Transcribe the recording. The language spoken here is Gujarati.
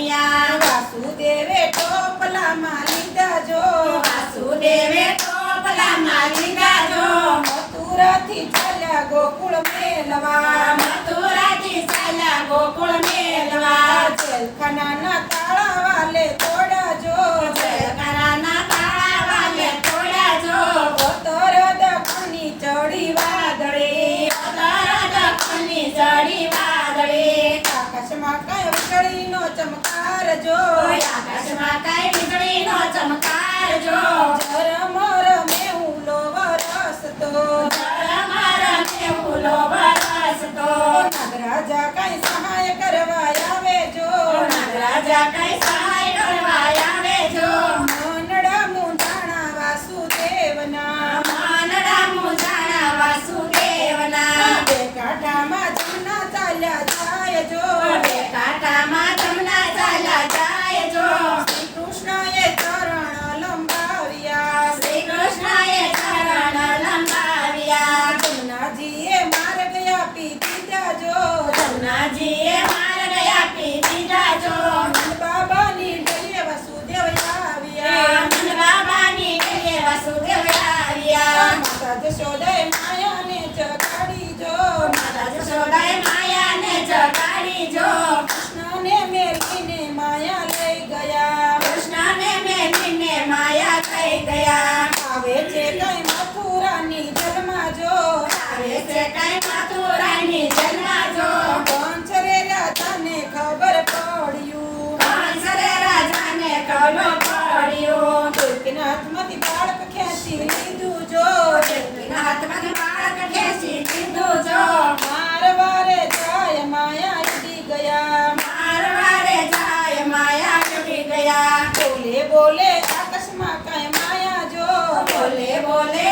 લંબાવ્યા વાસુદેવે ટોપલામાં લીધા જો વાસુદેવે ટોપલામાં લીધા જો મથુરાથી ચાલ્યા ગોકુળ મેલવા મથુરાથી ચાલ્યા ગોકુળ મેલવા જેલખાનાના તાળા વાલે તોડા જો જેલખાનાના તાળા વાલે તોડ્યા જો ઉત્તર દક્ષિણની ચડી વાદળી દક્ષિણની ચડી વાદળી આકાશમાં કાંઈ વીજળીનો ચમકાર જો આકાશમાં કાંઈ વીજળીનો ચમકાર જો ઝરમર મેહુલો વરસતો રમે ફૂલો વરસતો નાગરાજા કાંઈ સહાય કરવા આવે જો નાગરાજા કઈ સહાય કરવા આવે જો મનડા મૂંઝાણા વાસુદેવના માનડા મુજાણા વાસુદેવના બે કાંઠામાં જમના ચાલ્યા જાય જો બે કાંઠામાં જમના ચાલ્યા જાય જો શ્રી કૃષ્ણએ ચરણ લંબાવ્યા શ્રી કૃષ્ણએ ચરણ લંબાવ્યા જમનાજીએ માર્ગ આપી દીધા જો જમનાજીએ માર્ગ આપી દીધા જો બાબાની ડેલીએ વાસુદેવ આવ્યા મન બાબાની ડેલીએ વાસુદેવ આવ્યા માતા જશોદાએ માયાને જગાડી જો માતા જશોદાએ માયાને જગાડી જો કૃષ્ણને મેલીને માયા લઈ ગયા કૃષ્ણને મેલીને માયા થઈ ગયા આવે છે કઈ મથુરાની જન્મા જો આવે છે કઈ મથુરાની જન્મ જો કંસરે રાજાને ખબર પડ્યું કંસરે રાજાને ખબર પડ્યું કોઈકના હાથમાંથી બાળક ખેંચી લીધું જો દેવકીના હાથમાંથી બાળક ખેંચી લીધું જો મારવારે જાય માયા ઉડી ગયા મારવાડે જાય માયા ડૂબી ગયા બોલે બોલે આકાશમાં કાંઈ માયા જો બોલે બોલે